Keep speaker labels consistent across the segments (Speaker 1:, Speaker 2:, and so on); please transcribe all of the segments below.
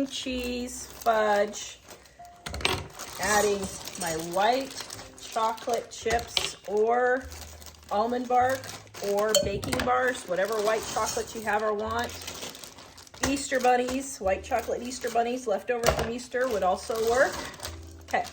Speaker 1: cream cheese fudge, adding my white chocolate chips or almond bark or baking bars, whatever white chocolate you have or want. Easter bunnies, white chocolate Easter bunnies, leftover from Easter would also work. Okay.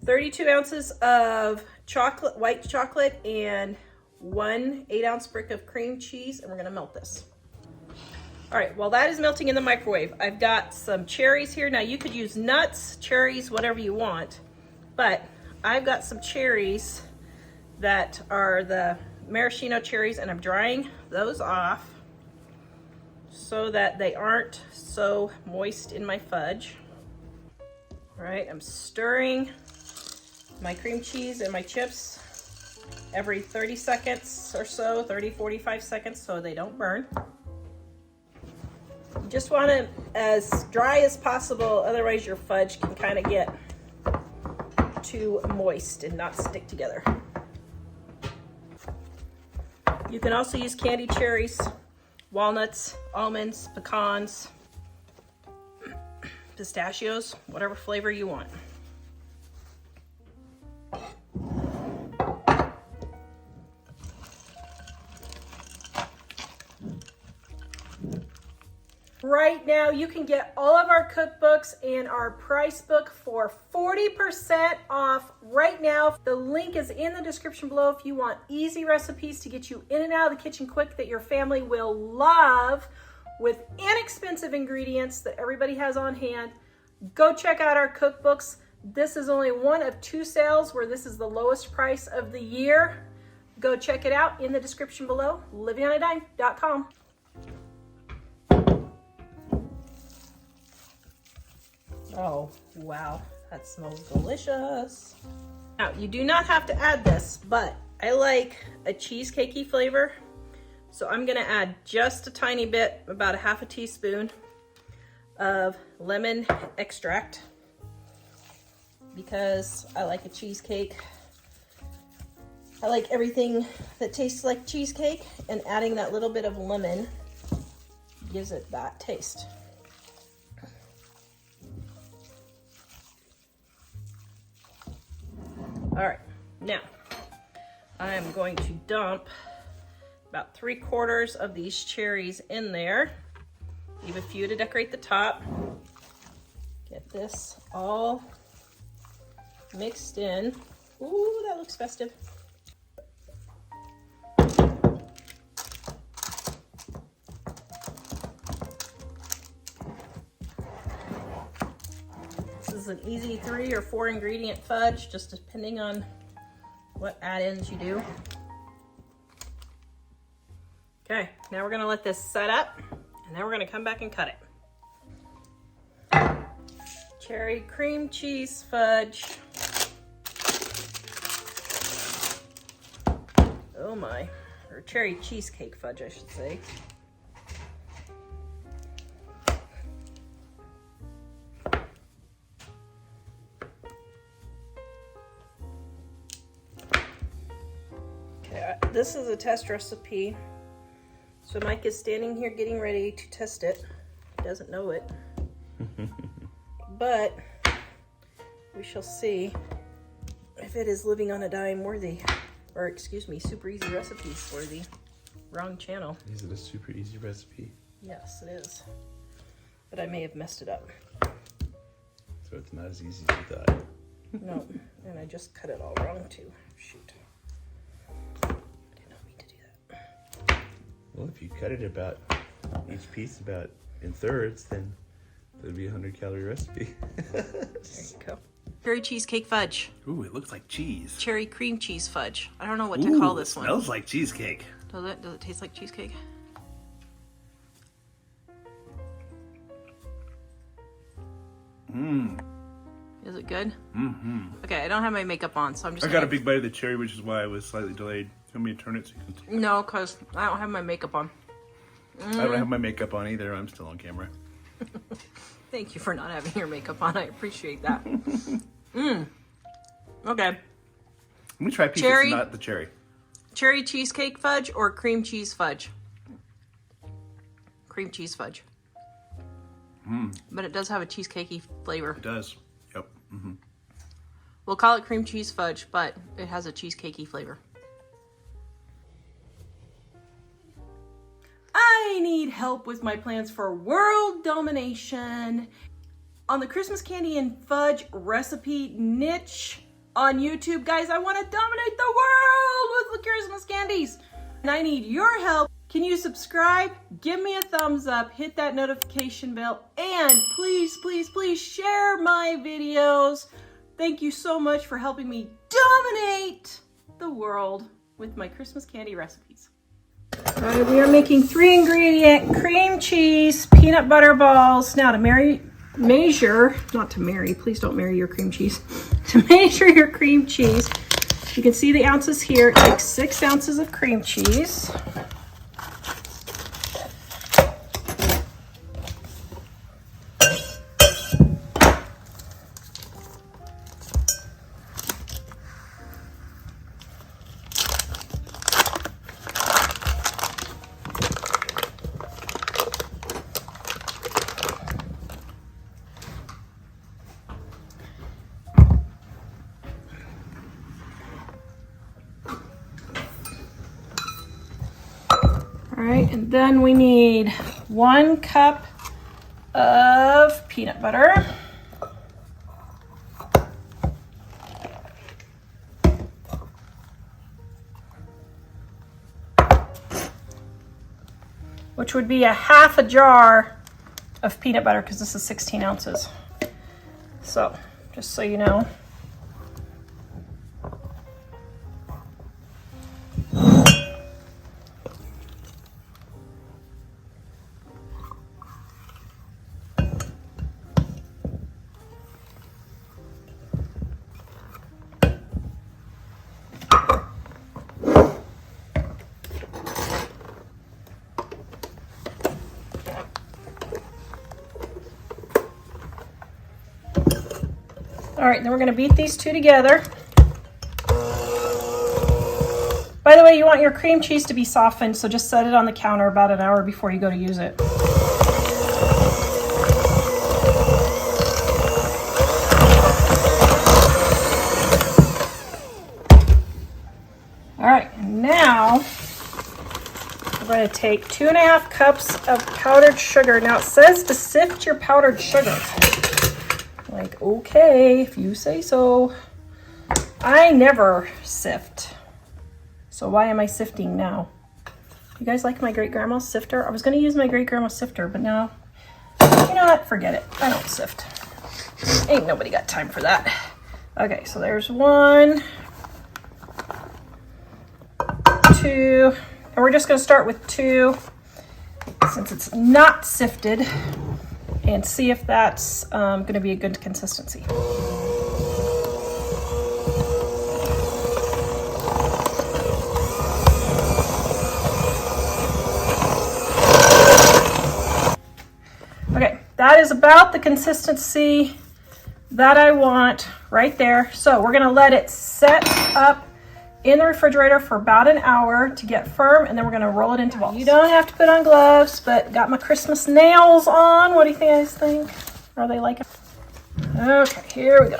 Speaker 1: 32 ounces of chocolate, white chocolate, and 1 8-ounce brick of cream cheese, and we're gonna melt this. All right, while that is melting in the microwave, I've got some cherries here. Now you could use nuts, cherries, whatever you want, but I've got some cherries that are the maraschino cherries, and I'm drying those off so that they aren't so moist in my fudge. All right, I'm stirring my cream cheese and my chips every 30 seconds or so, 30, 45 seconds, so they don't burn. You just want it as dry as possible, otherwise your fudge can kind of get too moist and not stick together. You can also use candied cherries, walnuts, almonds, pecans, pistachios, whatever flavor you want. Right now, you can get all of our cookbooks and our price book for 40% off right now. The link is in the description below if you want easy recipes to get you in and out of the kitchen quick that your family will love with inexpensive ingredients that everybody has on hand. Go check out our cookbooks. This is only one of 2 sales where this is the lowest price of the year. Go check it out in the description below, livingonadime.com. Oh, wow, that smells delicious. Now, you do not have to add this, but I like a cheesecakey flavor. So I'm gonna add just a tiny bit, about a half a teaspoon of lemon extract because I like a cheesecake. I like everything that tastes like cheesecake, and adding that little bit of lemon gives it that taste. All right, now I am going to dump about 3/4 of these cherries in there. Leave a few to decorate the top. Get this all mixed in. Ooh, that looks festive. This is an easy 3 or 4 ingredient fudge, just depending on what add-ins you do. Okay, now we're gonna let this set up, and then we're gonna come back and cut it. Cherry cream cheese fudge. Oh my, or cherry cheesecake fudge, I should say. Okay, this is a test recipe. So Mike is standing here getting ready to test it. He doesn't know it. But we shall see if it is living on a dime worthy, or excuse me, super easy recipes worthy. Wrong channel.
Speaker 2: Is it a super easy recipe?
Speaker 1: Yes, it is. But I may have messed it up.
Speaker 2: So it's not as easy as you thought.
Speaker 1: No, and I just cut it all wrong too. Shoot. I did not mean to do that.
Speaker 2: Well, if you cut it about each piece about in thirds, then it would be a 100-calorie recipe.
Speaker 1: There you go. Cherry cheesecake fudge.
Speaker 3: Ooh, it looks like cheese.
Speaker 1: Cherry cream cheese fudge. I don't know what to call this one.
Speaker 3: Smells like cheesecake.
Speaker 1: Does it? Does it taste like cheesecake?
Speaker 3: Mmm.
Speaker 1: Is it good?
Speaker 3: Mm-hmm.
Speaker 1: Okay, I don't have my makeup on, so I'm just
Speaker 3: I got a big bite of the cherry, which is why I was slightly delayed. You want me to turn it so you can...
Speaker 1: No, because I don't have my makeup on.
Speaker 3: I don't have my makeup on either. I'm still on camera.
Speaker 1: Thank you for not having your makeup on. I appreciate that. Okay.
Speaker 3: Let me try a piece
Speaker 1: Cherry?
Speaker 3: that's not the cherry.
Speaker 1: Cherry cheesecake fudge or cream cheese fudge? Cream cheese fudge. But it does have a cheesecakey flavor.
Speaker 3: It does. Yep.
Speaker 1: We'll call it cream cheese fudge, but it has a cheesecakey flavor. I need help with my plans for world domination. On the Christmas candy and fudge recipe niche on YouTube, guys, I want to dominate the world with the Christmas candies. And I need your help. Can you subscribe? Give me a thumbs up, hit that notification bell, and please, please, please share my videos. Thank you so much for helping me dominate the world with my Christmas candy recipes. All right, we are making 3-ingredient cream cheese peanut butter balls. Now to measure, not to marry, please don't marry your cream cheese. To measure your cream cheese, you can see the ounces here. It takes 6 ounces of cream cheese. All right, and then we need 1 cup of peanut butter. Which would be a half a jar of peanut butter because this is 16 ounces. So, just so you know. All right, then we're gonna beat these two together. By the way, you want your cream cheese to be softened, so just set it on the counter about an hour before you go to use it. All right, and now I'm going to take 2.5 cups of powdered sugar. Now it says to sift your powdered sugar. Like, okay, if you say so. I never sift. So why am I sifting now? You guys like my great-grandma's sifter? I was going to use my great-grandma's sifter, but now, you know what? Forget it. I don't sift. Ain't nobody got time for that. Okay, so there's 1, 2, and we're just going to start with 2 since it's not sifted and see if that's going to be a good consistency. Okay, that is about the consistency that I want right there. So we're going to let it set up in the refrigerator for about an hour to get firm, and then we're going to roll it into balls. You don't have to put on gloves, but got my Christmas nails on. What do you guys think? Are they like it? Okay, here we go.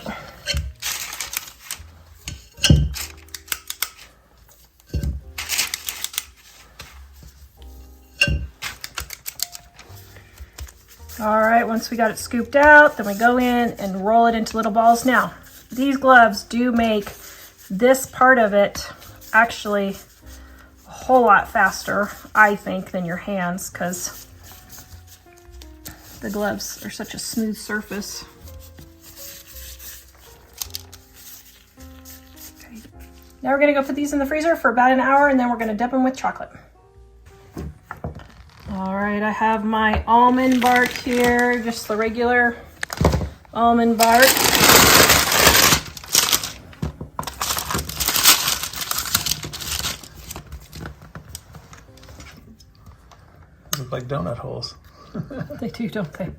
Speaker 1: All right, once we got it scooped out, then we go in and roll it into little balls. Now, these gloves do make this part of it actually a whole lot faster, I think, than your hands, because the gloves are such a smooth surface. Okay. Now we're gonna go put these in the freezer for about an hour, and then we're gonna dip them with chocolate. All right, I have my almond bark here, just the regular almond bark.
Speaker 4: Look like donut holes.
Speaker 1: They do, don't they?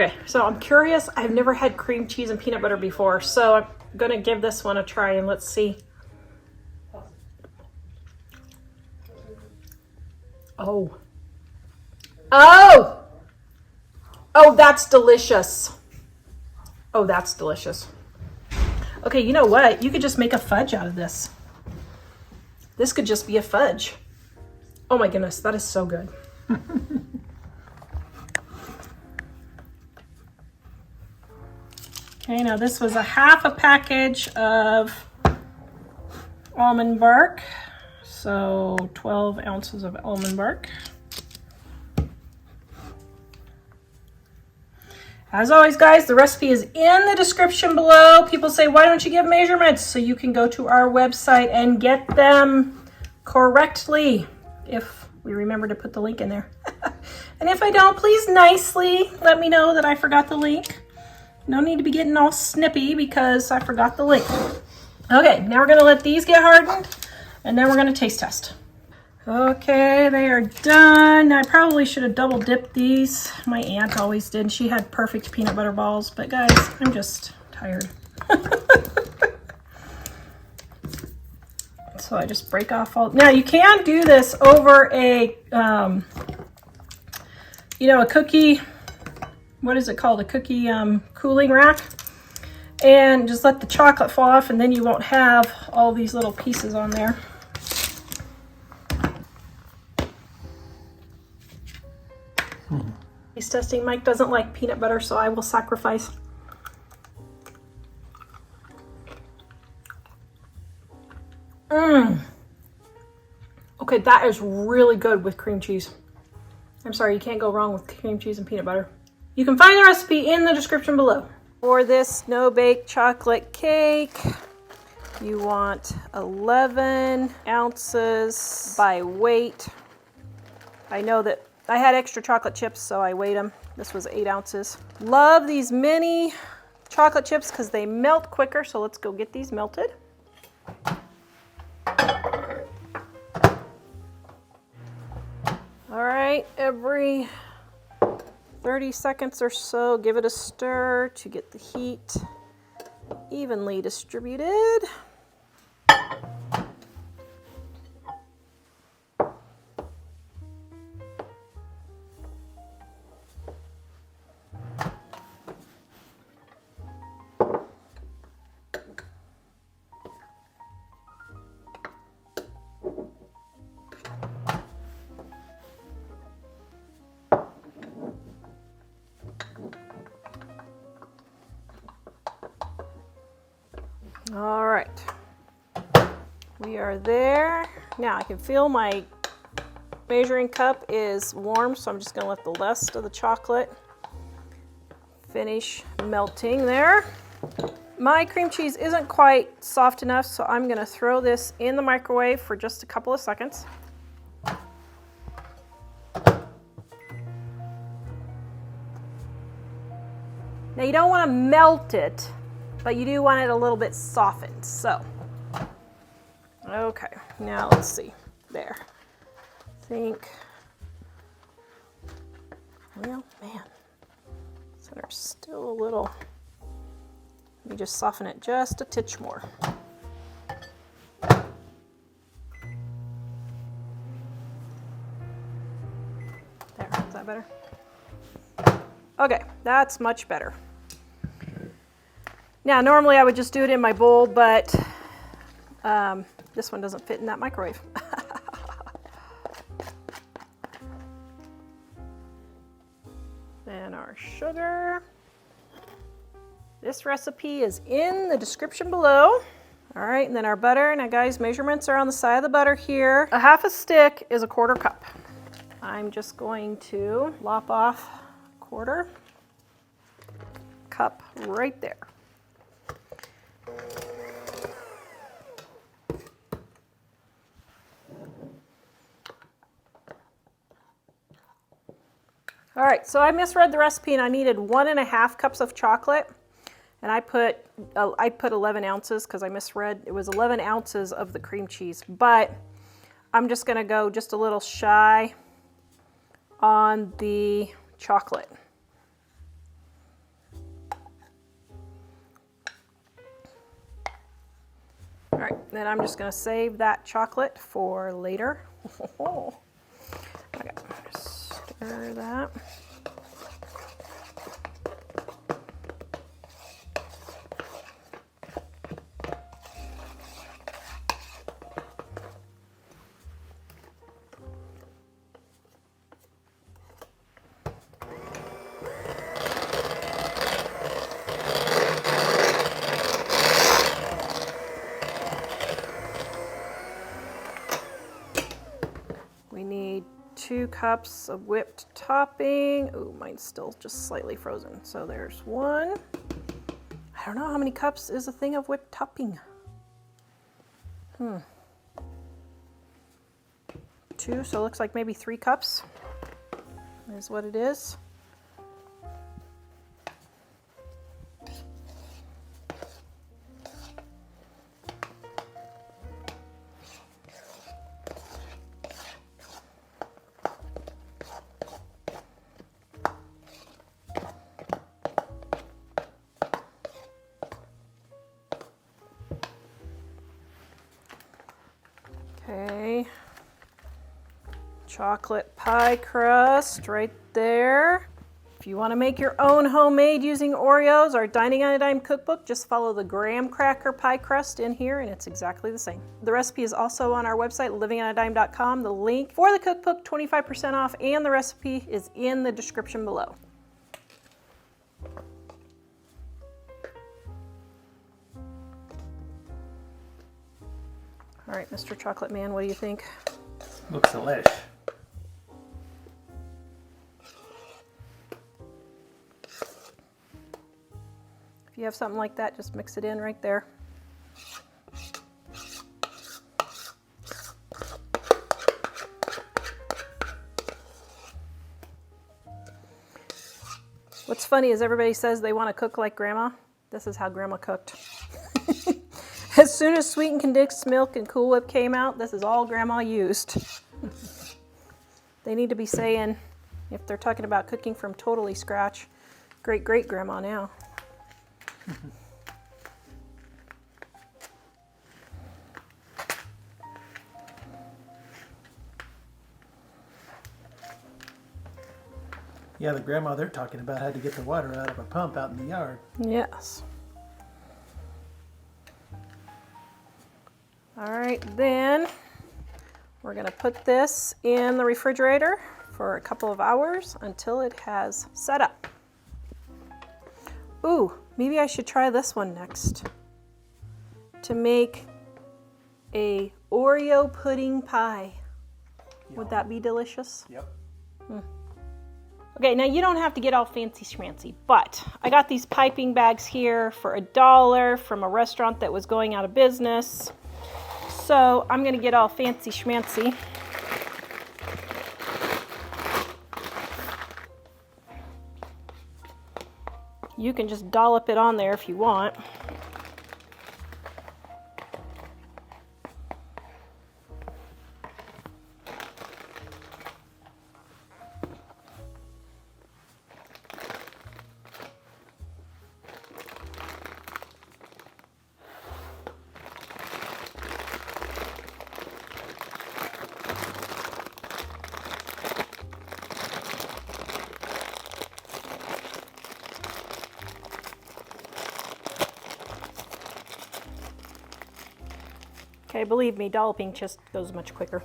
Speaker 1: Okay, so I'm curious. I've never had cream cheese and peanut butter before, so I'm gonna give this one a try and let's see. Oh. Oh! Oh, that's delicious. Oh, that's delicious. Okay, you know what? You could just make a fudge out of this. This could just be a fudge. Oh my goodness, that is so good. Okay, now this was a half a package of almond bark. So 12 ounces of almond bark. As always, guys, the recipe is in the description below. People say, why don't you give measurements? So you can go to our website and get them correctly, if we remember to put the link in there. And if I don't, please nicely let me know that I forgot the link. No need to be getting all snippy because I forgot the link. Okay, now we're gonna let these get hardened and then we're gonna taste test. Okay, they are done. I probably should have double dipped these. My aunt always did. She had perfect peanut butter balls, but guys, I'm just tired. So I just break off all. Now you can do this over a, you know, a cookie, what is it called? A cookie cooling rack. And just let the chocolate fall off and then you won't have all these little pieces on there. Taste testing. Mike doesn't like peanut butter, so I will sacrifice. Okay, that is really good with cream cheese. I'm sorry, you can't go wrong with cream cheese and peanut butter. You can find the recipe in the description below. For this no-bake chocolate cake, you want 11 ounces by weight. I know that I had extra chocolate chips, so I weighed them. This was 8 ounces. Love these mini chocolate chips because they melt quicker, so let's go get these melted. All right, every 30 seconds or so, give it a stir to get the heat evenly distributed. All right, we are there. Now I can feel my measuring cup is warm, so I'm just gonna let the rest of the chocolate finish melting there. My cream cheese isn't quite soft enough, so I'm gonna throw this in the microwave for just a couple of seconds. Now you don't wanna melt it, but you do want it a little bit softened, so. Okay, now let's see, there. I think, well, man, center's still a little, let me just soften it just a titch more. There, is that better? Okay, that's much better. Now, normally I would just do it in my bowl, but this one doesn't fit in that microwave. Then our sugar. This recipe is in the description below. All right, and then our butter. Now guys, measurements are on the side of the butter here. A half a stick is a 1/4 cup. I'm just going to lop off 1/4 cup right there. All right, so I misread the recipe and I needed 1.5 cups of chocolate, and I put 11 ounces because I misread. It was 11 ounces of the cream cheese, but I'm just gonna go just a little shy on the chocolate. All right, then I'm just gonna save that chocolate for later. Okay, stir that. We need 2 cups of whipped topping. Ooh, mine's still just slightly frozen. So there's 1. I don't know how many cups is a thing of whipped topping. 2, so it looks like maybe 3 cups is what it is. Okay, chocolate pie crust right there. If you want to make your own homemade using Oreos, our Dining on a Dime cookbook, just follow the graham cracker pie crust in here and it's exactly the same. The recipe is also on our website, livingonadime.com. The link for the cookbook, 25% off, and the recipe is in the description below. All right, Mr. Chocolate Man, what do you think?
Speaker 4: Looks delish.
Speaker 1: If you have something like that, just mix it in right there. What's funny is everybody says they want to cook like Grandma. This is how Grandma cooked. As soon as sweetened condensed milk and Cool Whip came out, this is all Grandma used. They need to be saying, if they're talking about cooking from totally scratch, great-great-grandma now.
Speaker 4: Yeah, the grandma they're talking about had to get the water out of a pump out in the yard.
Speaker 1: Yes. All right, then we're gonna put this in the refrigerator for a couple of hours until it has set up. Ooh, maybe I should try this one next. To make a Oreo pudding pie. Would that be delicious?
Speaker 4: Yep.
Speaker 1: Okay, now you don't have to get all fancy schmancy, but I got these piping bags here for $1 from a restaurant that was going out of business. So I'm gonna get all fancy schmancy. You can just dollop it on there if you want. Okay, believe me, dolloping just goes much quicker.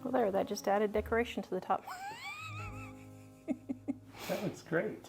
Speaker 1: Well, there, that just added decoration to the top.
Speaker 4: That looks great.